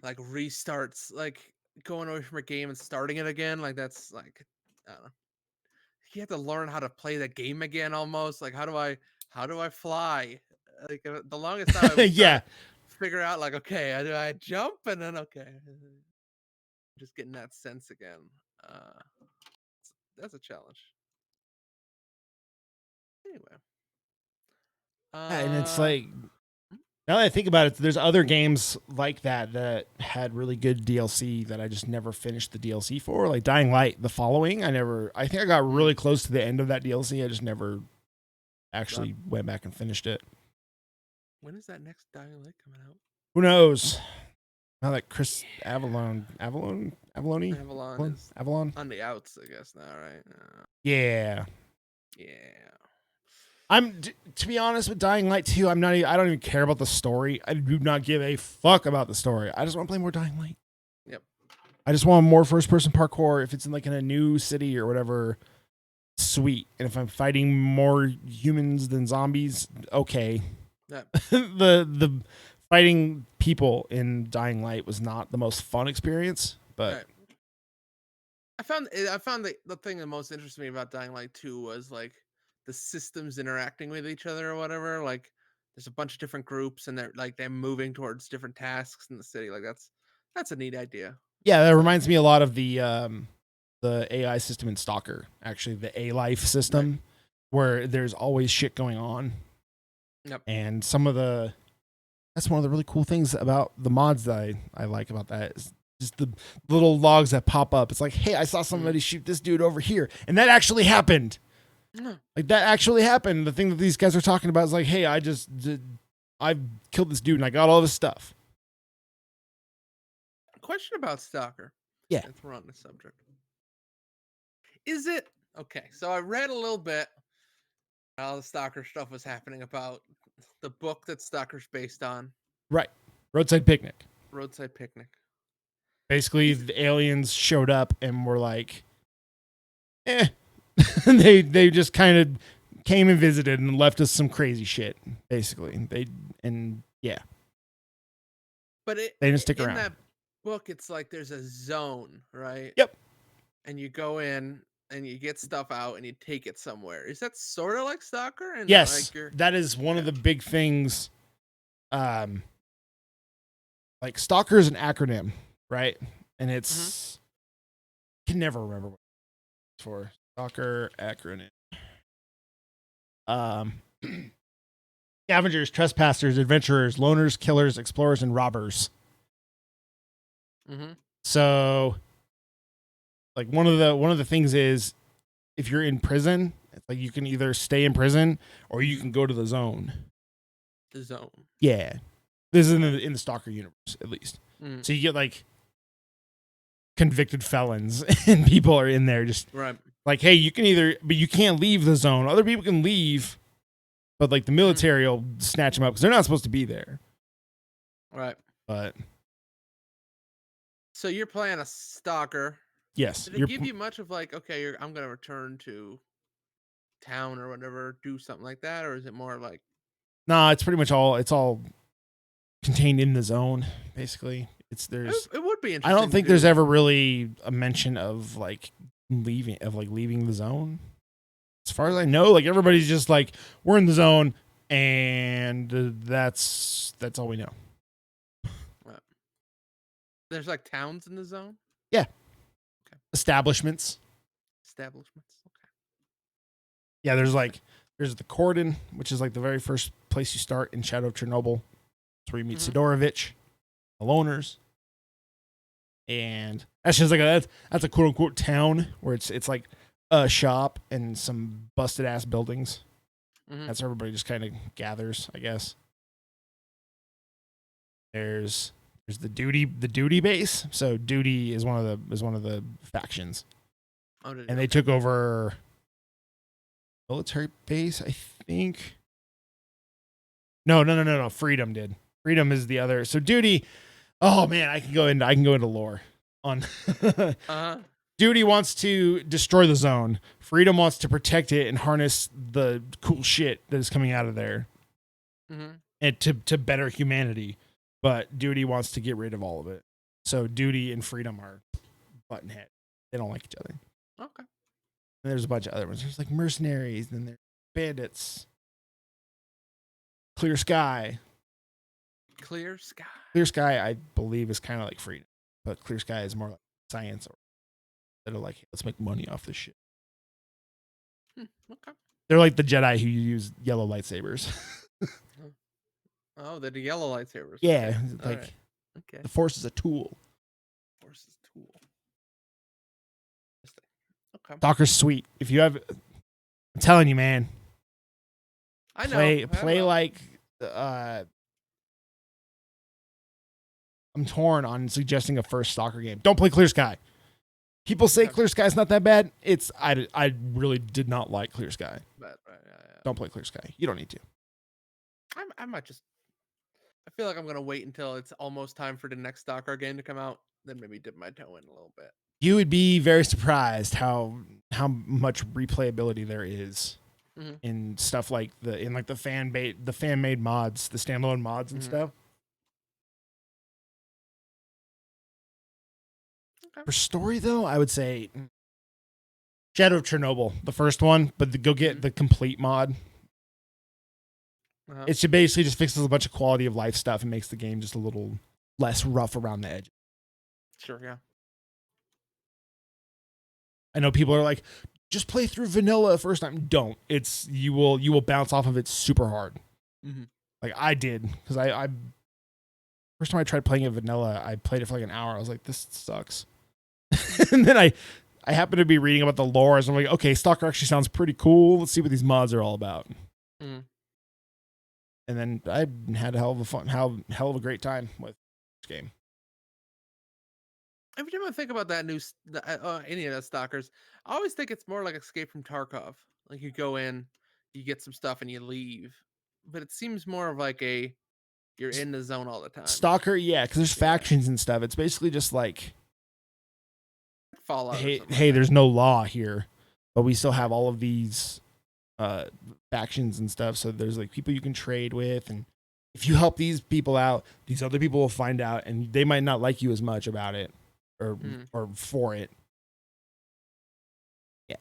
like restarts, like going away from a game and starting it again. Like that's like, I don't know. You have to learn how to play the game again almost. Like how do I fly? Like the longest time I was figure out like, okay, do I jump? And then just getting that sense again. That's a challenge. Anyway. And it's like, now that I think about it, there's other games like that had really good DLC that I just never finished the DLC for. Like Dying Light, The Following. I think I got really close to the end of that DLC. I just never actually went back and finished it. When is that next Dying Light coming out? Who knows? Now that Chris Avalon is on the outs, I guess now, right? Yeah. Yeah. To be honest with Dying Light 2, I don't even care about the story. I do not give a fuck about the story. I just want to play more Dying Light. Yep. I just want more first-person parkour. If it's in a new city or whatever, sweet. And if I'm fighting more humans than zombies, okay. Yep. the fighting people in Dying Light was not the most fun experience, but I found the thing that most interested me about Dying Light 2 was like the systems interacting with each other or whatever. Like there's a bunch of different groups and they're moving towards different tasks in the city. Like that's a neat idea. Yeah, that reminds me a lot of the AI system in Stalker, actually, the A Life system, right, where there's always shit going on. Yep. And that's one of the really cool things about the mods that I like about that is just the little logs that pop up. It's like, hey, I saw somebody shoot this dude over here, and that actually happened. Like, that actually happened. The thing that these guys are talking about is like, hey, I killed this dude and I got all this stuff. Question about Stalker. Yeah. Since we're on the subject. Is it okay? So I read a little bit how the Stalker stuff was happening about the book that Stalker's based on. Right. Roadside Picnic. Roadside Picnic. Basically, the aliens showed up and were like, they just kind of came and visited and left us some crazy shit, basically. Yeah. But they didn't stick around. In that book, it's like there's a zone, right? Yep. And you go in and you get stuff out and you take it somewhere. Is that sort of like Stalker? And yes, like that is one of the big things. Like Stalker is an acronym, right? And it's I can never remember what it's for. Stalker acronym. Scavengers, trespassers, adventurers, loners, killers, explorers, and robbers. So, like one of the things is, if you're in prison, it's like you can either stay in prison or you can go to the zone. The zone. Yeah, this is in the Stalker universe, at least. So you get like convicted felons and people are in there just right. Like, hey, you can either, but you can't leave the zone. Other people can leave, but like the military will snatch them up because they're not supposed to be there. Right. But so you're playing a Stalker. Yes. Did it give you much of like, okay, I'm going to return to town or whatever, do something like that, or is it more like? Nah, it's pretty much all contained in the zone, basically. It would be interesting. I don't think there's ever really a mention of like leaving the zone. As far as I know, like everybody's just like, we're in the zone, and that's all we know. Right. There's like towns in the zone. Yeah. Okay. Establishments. Okay. Yeah, there's the Cordon, which is like the very first place you start in Shadow of Chernobyl. That's where you meet Sidorovich, the loners. And that's just like that's a quote unquote town where it's like a shop and some busted ass buildings. That's where everybody just kind of gathers, I guess. There's the duty base. So duty is one of the factions. And they took over military base, I think. No. Freedom did. Freedom is the other. So duty. Oh man, I can go into lore on. Duty wants to destroy the zone. Freedom wants to protect it and harness the cool shit that is coming out of there, and to better humanity. But Duty wants to get rid of all of it. So Duty and Freedom are button head. They don't like each other. Okay. And there's a bunch of other ones. There's like mercenaries, then there's bandits. Clear Sky. Clear Sky. Clear Sky, I believe, is kind of like Freedom, but Clear Sky is more like science, or that are like, hey, let's make money off this shit. Okay. They're like the Jedi who use yellow lightsabers. Oh, they're the yellow lightsabers. Yeah, okay. Like okay. The Force is a tool. Okay. Stalker's sweet. If you have, I'm telling you, man. I know. Play like. I'm torn on suggesting a first Stalker game. Don't play Clear Sky. People say Clear Sky's not that bad. I really did not like Clear Sky. Yeah. Don't play Clear Sky. You don't need to. I might just. I feel like I'm gonna wait until it's almost time for the next Stalker game to come out. Then maybe dip my toe in a little bit. You would be very surprised how much replayability there is in stuff like the fan made mods, the standalone mods and stuff. Okay. For story though, I would say Shadow of Chernobyl, the first one, but go get the complete mod. It basically just fixes a bunch of quality of life stuff and makes the game just a little less rough around the edge. Sure, yeah. I know people are like, just play through vanilla first time. Don't. It's you will bounce off of it super hard. Mm-hmm. Like I did because I first time I tried playing it vanilla, I played it for like an hour. I was like, this sucks. And then I happened to be reading about the lore, so I'm like, okay, Stalker actually sounds pretty cool. Let's see what these mods are all about. Mm-hmm. And then I had a hell of a great time with this game. Every time I think about that any of the Stalkers, I always think it's more like Escape from Tarkov. Like you go in, you get some stuff, and you leave. But it seems more of like you're in the zone all the time. Stalker, yeah, because there's factions and stuff. It's basically just like, Fallout or something. hey, there's no law here, but we still have all of these factions and stuff. So there's like people you can trade with, and if you help these people out, these other people will find out, and they might not like you as much about it, or for it. Yeah,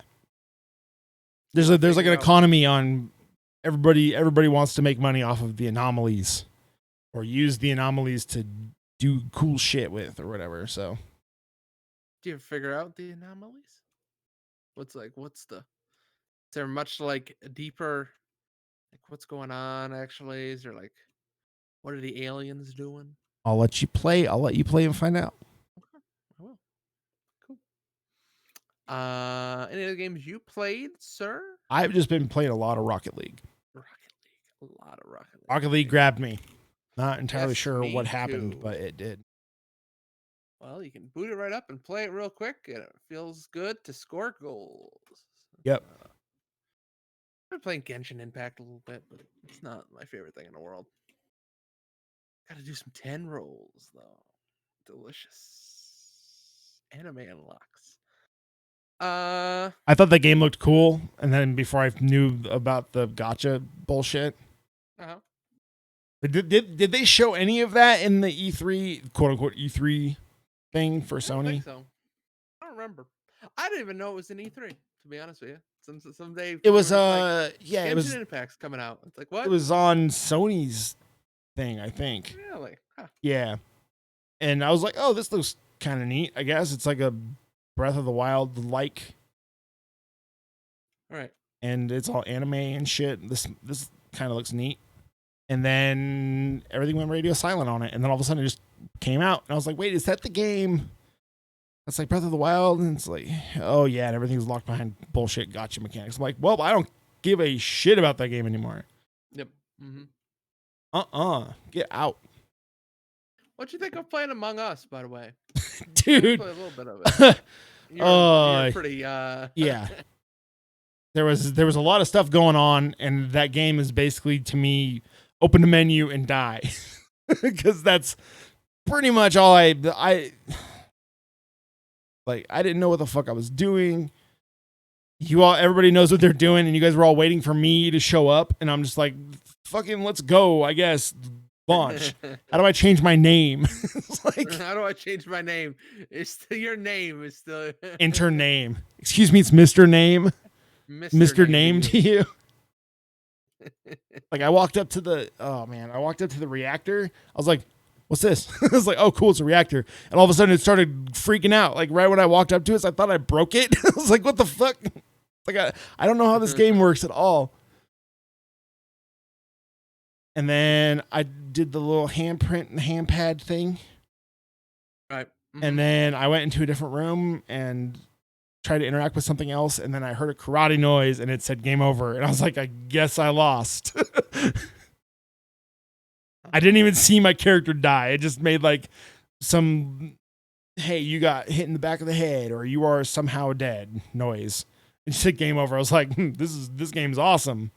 there's like an economy on everybody. Everybody wants to make money off of the anomalies, or use the anomalies to do cool shit with, or whatever. So, do you figure out the anomalies? What's the? Is there much like deeper? Like what's going on? Actually, is there like, what are the aliens doing? I'll let you play and find out. Okay, I will. Cool. Any other games you played, sir? I've just been playing a lot of Rocket League. A lot of Rocket League. Rocket League grabbed me. Not entirely Yes, sure me what happened, too. but it did. Well, you can boot it right up and play it real quick, and it feels good to score goals. Yep. I've been playing Genshin Impact a little bit, but it's not my favorite thing in the world. Got to do some 10 rolls, though. Delicious. Anime unlocks. I thought the game looked cool, and then before I knew about the gotcha bullshit, Uh-huh. did they show any of that in the E3 quote unquote E3 thing for Sony? I don't think so. I don't remember. I didn't even know it was an E3. To be honest with you, someday It was like, yeah, Genshin it was Impact's coming out. It's like what? it was on Sony's thing, I think. Really? Huh. Yeah, and I was like, oh, this looks kind of neat. I guess it's like a Breath of the Wild like. All right. And it's all anime and shit. This kind of looks neat. And then everything went radio silent on it. And then all of a sudden it just came out. And I was like, wait, is that the game that's like Breath of the Wild? And it's like, oh yeah, and everything's locked behind bullshit gotcha mechanics. I'm like, well, I don't give a shit about that game anymore. Yep. Mm-hmm. Get out. What'd you think of playing Among Us, by the way? Dude. Play a little bit of it. You're pretty yeah. There was a lot of stuff going on, and that game is basically, to me, open the menu and die. Because that's pretty much all I didn't know what the fuck I was doing. Everybody knows what they're doing, and you guys were all waiting for me to show up, and I'm just like, fucking let's go, I guess. Launch. How do I change my name? It's like, how do I change my name? It's still, your name is still enter name. Excuse me, it's Mr. Name. Mr. Name to you. Like I walked up to the reactor. I was like, what's this? I was like, oh cool, it's a reactor. And all of a sudden it started freaking out. Like right when I walked up to it, I thought I broke it. I was like, what the fuck? Like I don't know how this game works at all. And then I did the little handprint and handpad thing. Right. Mm-hmm. And then I went into a different room and tried to interact with something else, and then I heard a karate noise and it said game over, and I was like, I guess I lost. I didn't even see my character die. It just made like some, hey, you got hit in the back of the head, or you are somehow dead noise. It said game over. I was like, this game's awesome.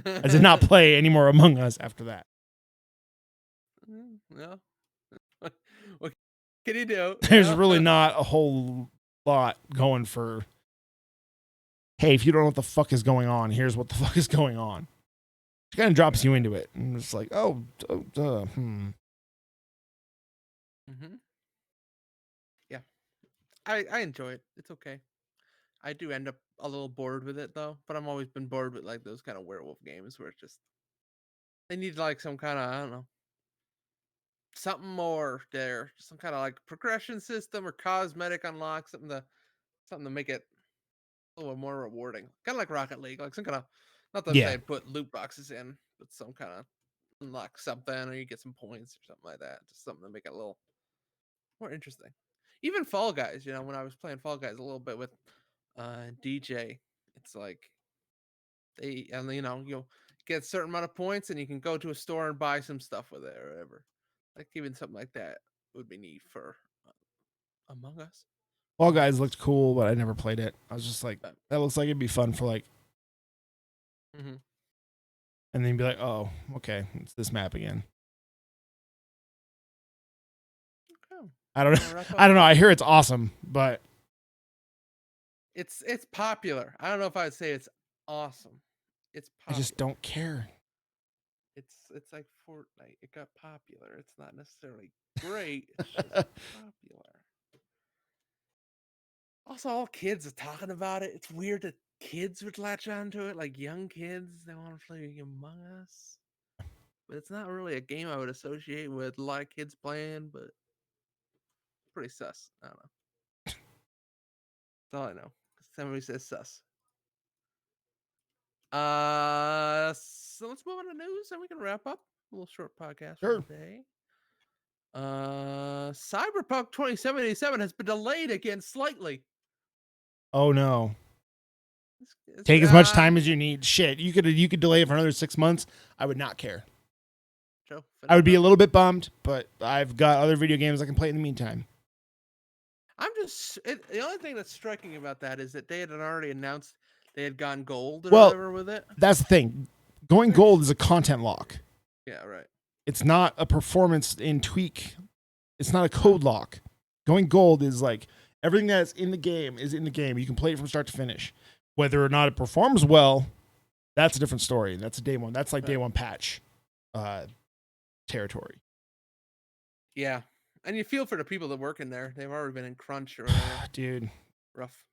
I did not play any more Among Us after that. No. What can you do? There's really not a whole lot going for, hey, if you don't know what the fuck is going on, here's what the fuck is going on. It kind of drops you into it. And it's like, Mm-hmm. Yeah. I enjoy it. It's okay. I do end up a little bored with it though, but I've always been bored with like those kind of werewolf games where it's just they need like some kind of, I don't know, something more there, some kind of like progression system or cosmetic unlock, something to make it a little more rewarding, kind of like Rocket League, like some kind of, not that Yeah. they put loot boxes in, but some kind of unlock something, or you get some points or something like that, just something to make it a little more interesting. Even Fall Guys, when I was playing Fall Guys a little bit with DJ, it's like you'll get a certain amount of points and you can go to a store and buy some stuff with it or whatever. Like even something like that would be neat for Among Us. Fall Guys looked cool, but I never played it. I was just like, But, that looks like it'd be fun for like, mm-hmm. and then be like, oh, okay, it's this map again. Okay. I don't know. I don't know. I hear it's awesome, but it's popular. I don't know if I would say it's awesome. It's popular. I just don't care. It's like Fortnite. It got popular. It's not necessarily great. It's just popular. Also, all kids are talking about it. It's weird that kids would latch onto it, like young kids. They want to play Among Us, but it's not really a game I would associate with a lot of kids playing. But it's pretty sus. I don't know. That's all I know. Somebody says sus. So let's move on to news, and we can wrap up a little short podcast for today. Cyberpunk 2077 has been delayed again slightly. Oh no. Take as much time as you need. Shit, you could delay it for another 6 months. I would not care. I would be a little bit bummed, but I've got other video games I can play in the meantime. The only thing that's striking about that is that they had already announced they had gone gold or whatever with it. That's the thing. Going gold is a content lock. Yeah, right. It's not a performance in tweak. It's not a code lock. Going gold is like everything that's in the game is in the game. You can play it from start to finish. Whether or not it performs well, that's a different story. That's a day one. That's like day one patch territory. Yeah. And you feel for the people that work in there. They've already been in crunch or whatever. Dude. Rough.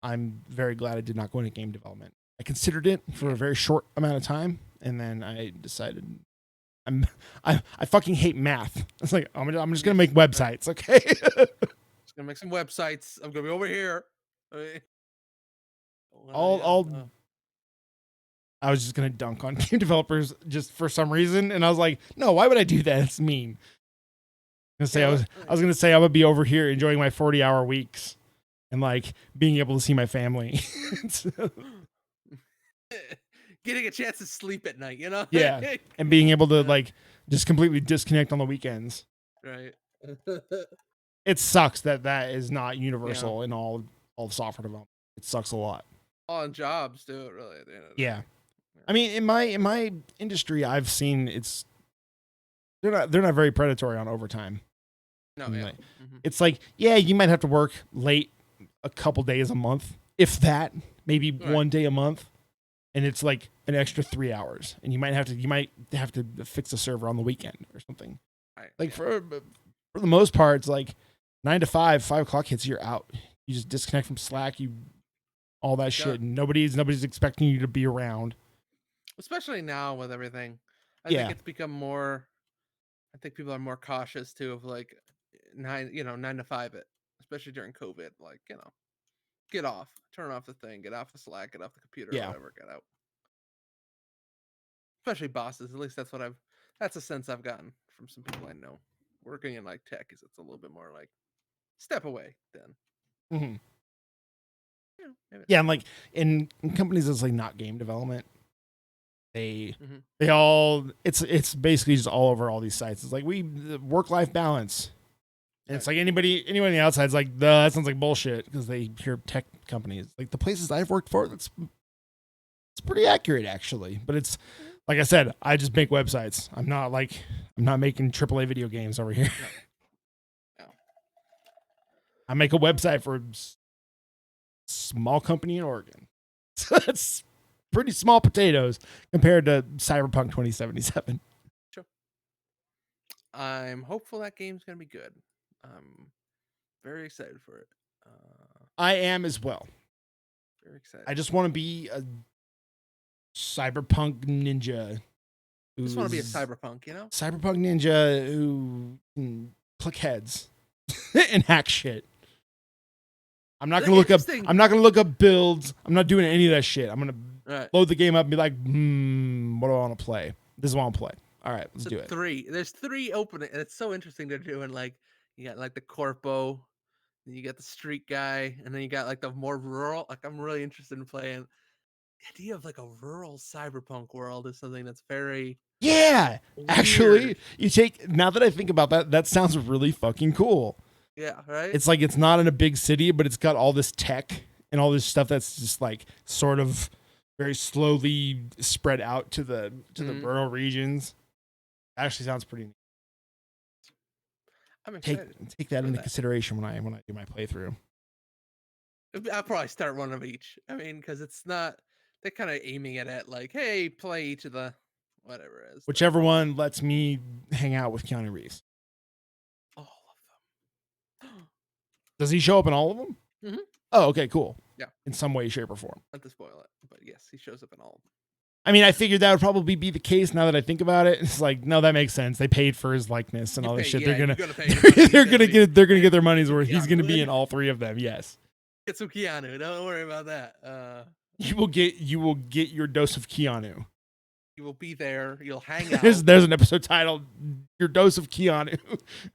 I'm very glad I did not go into game development. I considered it for a very short amount of time, and then I decided I fucking hate math. It's like I'm just gonna make websites, okay? Just gonna make some websites. I'm gonna be over here. I was just gonna dunk on game developers just for some reason, and I was like, no, why would I do that? It's mean. I was gonna say I would be over here enjoying my 40-hour weeks and like being able to see my family. Getting a chance to sleep at night, Yeah, and being able to like just completely disconnect on the weekends. Right. It sucks that is not universal in all software development. It sucks a lot. All in jobs too, really. At the end of the day. I mean, in my industry, I've seen they're not very predatory on overtime. No, yeah. It's like, yeah, you might have to work late a couple days a month, if that, maybe one day a month, and it's like an extra 3 hours, and you might have to fix a server on the weekend or something. Like for the most part, it's like 9 to 5 o'clock hits, you're out. You just disconnect from Slack, all that shit, and nobody's expecting you to be around. Especially now with everything, I think it's become more. I think people are more cautious too of like 9 to 5 it, especially during COVID. Like get off, turn off the thing, get off the Slack, get off the computer, or whatever, get out. Especially bosses. At least that's a sense I've gotten from some people I know working in like tech. Is it's a little bit more like step away then. Mm-hmm. Yeah, and like in companies that's like not game development, they all it's basically just all over all these sites. It's like work-life balance. And it's like anyone on the outside is like, that sounds like bullshit because they hear tech companies. Like the places I've worked for, it's pretty accurate actually. But it's like I said, I just make websites. I'm not making AAA video games over here. No. I make a website for a small company in Oregon. So that's pretty small potatoes compared to Cyberpunk 2077. Sure. I'm hopeful that game's gonna be good. I'm very excited for it. I am as well. Very excited. I just want to be a cyberpunk ninja Just want to be a who's cyberpunk, you know? cyberpunk ninja who can click heads and hack shit. I'm not The gonna look up. interesting. I'm not gonna look up builds. I'm not doing any of that shit. I'm gonna Right. load the game up and be like, what do I want to play? This is what I want to play. All right, let's do it. There's 3 opening, and it's so interesting they're doing like you got like the corpo, and you got the street guy, and then you got like the more rural. Like I'm really interested in playing. The idea of like a rural cyberpunk world is something that's very Yeah, weird. actually, you take now that I think about that, that sounds really fucking cool. Yeah, right. It's like it's not in a big city, but it's got all this tech and all this stuff that's just like sort of very slowly spread out to the Mhm. rural regions. Actually, sounds pretty neat. I'm Take excited take that for into that. consideration when I do my playthrough. I'll probably start one of each. I mean, because it's not they're kind of aiming it at like, hey, play each of the whatever it is. Whichever one lets me hang out with Keanu Reeves. All of them. Does he show up in all of them? Mhm. Oh, okay, cool. Yeah. In some way, shape, or form. Not to spoil it, but yes, he shows up in all of them. I mean, I figured that would probably be the case now that I think about it. It's like, no, that makes sense. They paid for his likeness and all this shit. Yeah, They're you're gonna pay your money. they're gonna get their money's worth. He's Keanu. gonna be in all 3 of them. Yes. Get some Keanu. Don't worry about that. You will get your dose of Keanu. You will be there. You'll hang out. There's an episode titled "Your Dose of Keanu."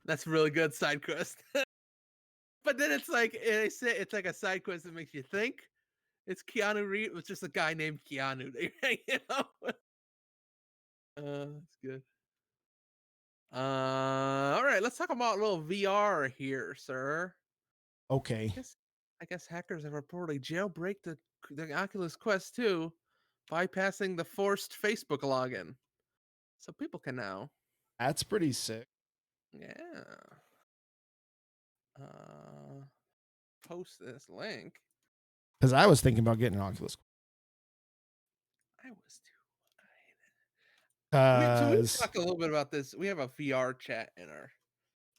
That's really good side quest. But then it's like it's like a side quest that makes you think. It's Keanu Reeves. It's just a guy named Keanu. You know. That's good. All right. Let's talk about a little VR here, sir. Okay, I guess hackers have reportedly jailbreak the Oculus Quest 2, bypassing the forced Facebook login, so people can now. that's pretty sick. Yeah. Post this link. Because I was thinking about getting an Oculus. I was too. So we Because talked a little bit about this. We have a VR chat in our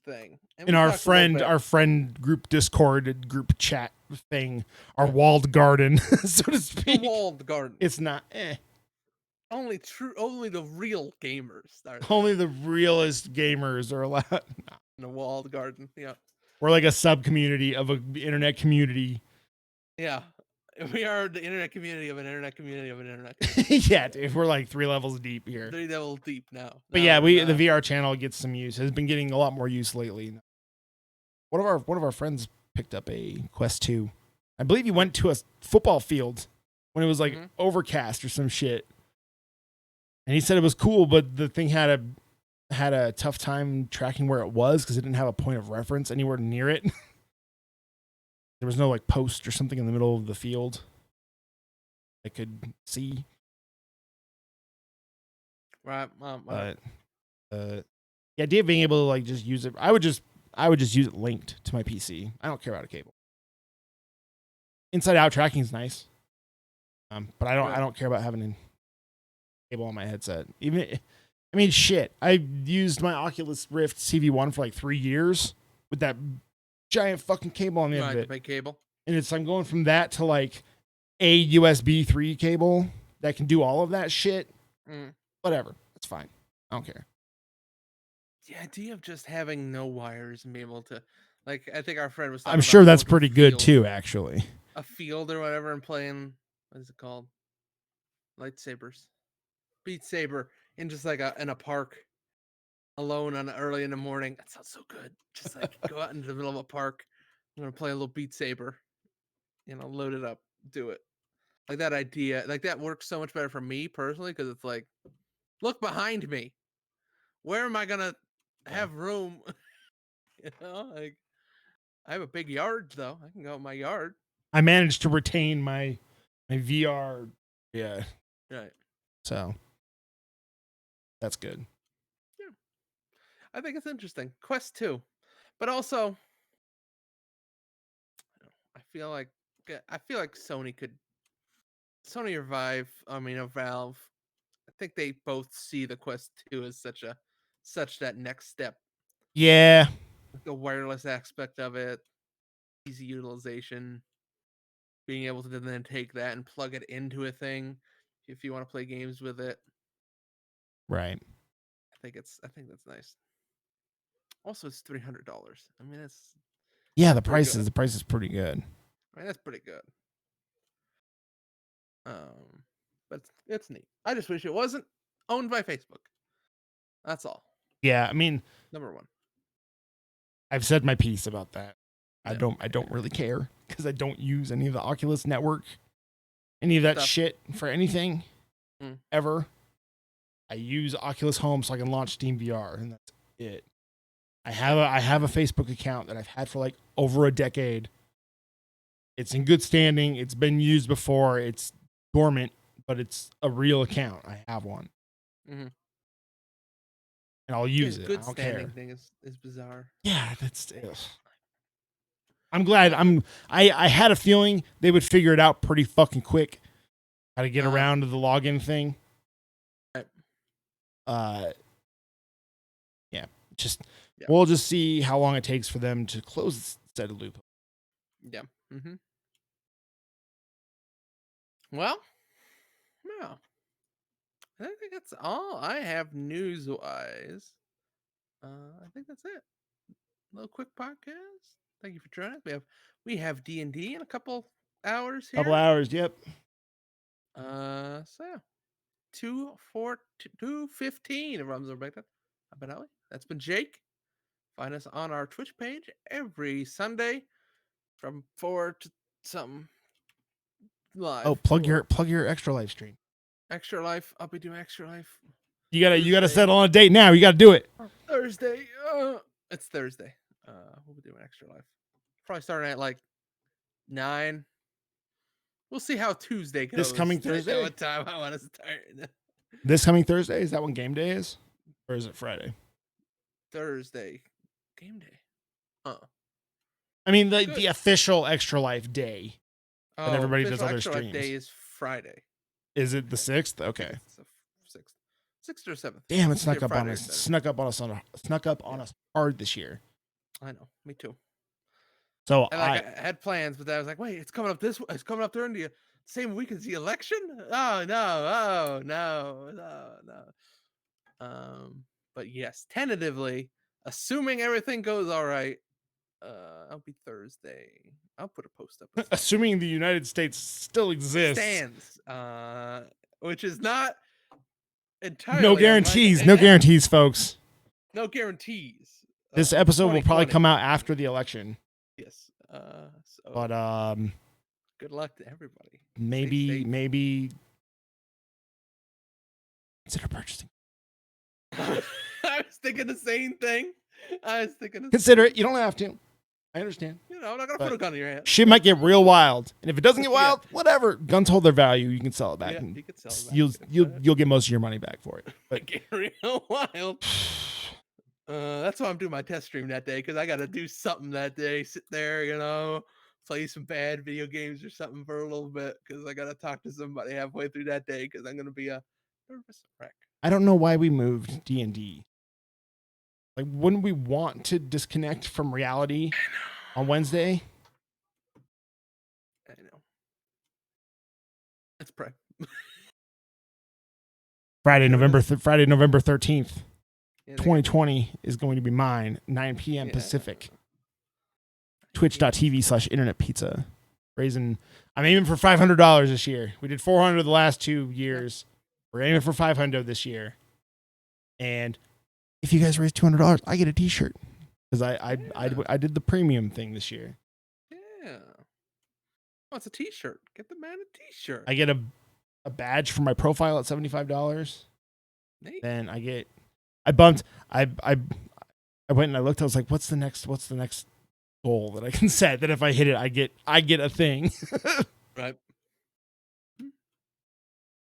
thing, and in we our talked a little bit. friend group Discord group chat thing, our walled garden, so to The speak. walled garden. It's not. Only the real gamers are there Only the realest gamers are allowed. in the walled garden. Yeah, We're like a sub community of an internet community. yeah. We are the internet community of an internet community of an internet community. Yeah, dude, we're like 3 levels deep here. 3 levels deep now. But yeah, the VR channel gets some use. Has been getting a lot more use lately. One of our friends picked up a Quest 2. I believe he went to a football field when it was like overcast or some shit. And he said it was cool, but the thing had a tough time tracking where it was because it didn't have a point of reference anywhere near it. There was no like post or something in the middle of the field I could see. Right. But the idea of being able to like just use it, I would just use it linked to my PC. I don't care about a cable. Inside out tracking is nice, but I don't care about having a cable on my headset. Shit. I used my Oculus Rift CV1 for like 3 years with that giant fucking cable on the end of it. Big cable. And I'm going from that to like a USB 3 cable that can do all of that shit. Whatever. That's fine. I don't care. The idea of just having no wires and being able to, like, I think our friend was talking I'm about sure that's going to a pretty good field- too, actually. A field or whatever and playing, what is it called? Lightsabers. Beat Saber in just like in a park alone on early in the morning. That sounds so good. Just like go out into the middle of a park. I'm gonna play a little Beat Saber. Load it up, do it. Like that idea, like that works so much better for me personally because it's like, look behind me. Where am I gonna have room? Like I have a big yard though. I can go in my yard. I managed to retain my VR. Yeah. Right. So that's good. Yeah. I think it's interesting. Quest 2. But also I feel like Sony or Vive, or Valve, I think they both see the Quest 2 as such that next step. Yeah. The wireless aspect of it, easy utilization, being able to then take that and plug it into a thing if you want to play games with it. Right. I think that's nice. Also, it's $300. I mean, Yeah, that's pretty good. the price is pretty good. I mean, that's pretty good. But it's neat. I just wish it wasn't owned by Facebook. That's all. Yeah, I mean, Number one. I've said my piece about that. I Yeah. don't really care because I don't use any of the Oculus network, any of that Stuff. shit for anything Mm. ever. I use Oculus Home so I can launch Steam VR, and that's it. I have a Facebook account that I've had for like over a decade. It's in good standing. It's been used before. It's dormant, but it's a real account. I have one, Mm-hmm. and I'll use Yeah, it. I good don't standing care. thing is bizarre. Yeah, that's. Ugh. I'm glad. I had a feeling they would figure it out pretty fucking quick. How to get around to the login thing. Right. Yeah. We'll just see how long it takes for them to close said loop. Yeah. Mm-hmm. Well, no. I think that's all I have news wise. I think that's it. A little quick podcast. Thank you for joining us. We have D&D in a couple hours here. Couple hours, yep. So yeah. 2:15 of Rumsel Baghdad. That's been Jake. Find us on our Twitch page every Sunday from 4 to something live. Oh, plug your Extra Life stream. Extra Life. I'll be doing Extra Life. You gotta settle on a date now. You gotta do it. Thursday. It's Thursday. We'll be doing Extra Life. Probably starting at like 9. We'll see how Tuesday goes. This coming Thursday? What time I want to start. This coming Thursday? Is that when game day is? Or is it Friday? Thursday. Game day. I mean the official Extra Life day. That everybody does other Extra streams. Life day is Friday. Is it the 6th? Okay. It's the 6th or 7th. Damn, it snuck up on us. Snuck up on us hard this year. I know. Me too. So I had plans, but I was like, wait, it's coming up during the same week as the election? Oh no. But yes, tentatively, assuming everything goes all right, I'll be Thursday. I'll put a post up. Assuming the United States still exists. Stands, which is not entirely. No guarantees. No guarantees, folks. No guarantees. This episode will probably come out after the election. Yes. So but good luck to everybody. Maybe consider purchasing. I was thinking the same thing. Consider it. You don't have to. I understand. I'm not gonna put a gun in your hand. Shit might get real wild, and if it doesn't get wild, whatever. Guns hold their value. You can sell it back. Yeah, you can sell it back. You'll get most of your money back for it. But get real wild. That's why I'm doing my test stream that day, because I got to do something that day. Sit there, play some bad video games or something for a little bit, because I got to talk to somebody halfway through that day, because I'm going to be a nervous wreck. I don't know why we moved D&D. Like, wouldn't we want to disconnect from reality on Wednesday? I know. Let's pray. Friday, November 13th. 2020 is going to be mine, 9 p.m. Pacific. Twitch.tv/internet pizza. I'm aiming for $500 this year. We did $400 the last 2 years. We're aiming for $500 this year. And if you guys raise $200, I get a t-shirt. Because I did the premium thing this year. Yeah. Oh, it's a t-shirt. Get the man a t-shirt. I get a badge for my profile at $75. Neat. Then I went and I looked. I was like, "What's the next goal that I can set? That if I hit it, I get a thing." Right.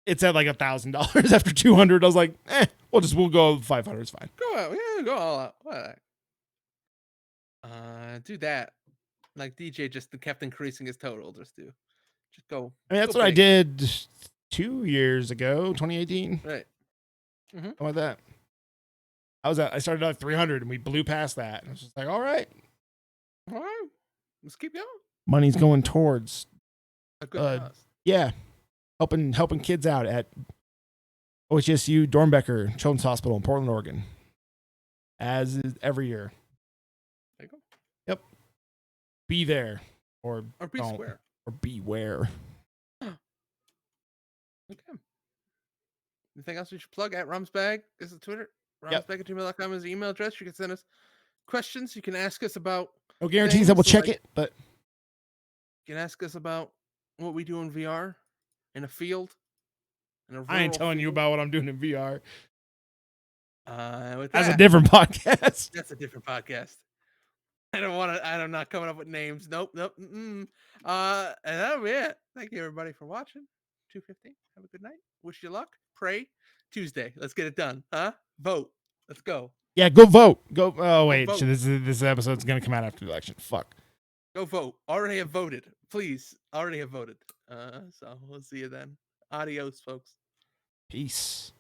It's at like $1,000 after 200. I was like, we'll go 500. It's fine. Go out, yeah, go all out. What? Do that. Like DJ just kept increasing his total. Just go. I mean, that's what I did 2 years ago, 2018. Right. Mm-hmm. Something like that. I started out at 300 and we blew past that. And I was just like, all right, let's keep going. Money's going towards a good cause. Yeah, helping kids out at OHSU Dornbecker Children's Hospital in Portland, Oregon. As is every year. There you go. Yep. Be there. Or be don't. square. Or beware. Okay. Anything else we should plug? At Rumsbag is the Twitter. Rumsbag@gmail.com is the email address. You can send us questions. You can ask us about. No guarantees that we'll check it, but you can ask us about what we do in VR in a field. I ain't telling you about what I'm doing in VR. With that, that's a different podcast. That's a different podcast. I'm not coming up with names. Nope. And that'll be it. Thank you, everybody, for watching. 2:15. Have a good night. Wish you luck. Pray. Tuesday. Let's get it done. Huh? Vote. Let's go. Yeah, go vote. Go. Oh, wait. Vote. This episode's going to come out after the election. Fuck. Go vote. Already have voted. Please. Already have voted. So we'll see you then. Adios, folks. Peace.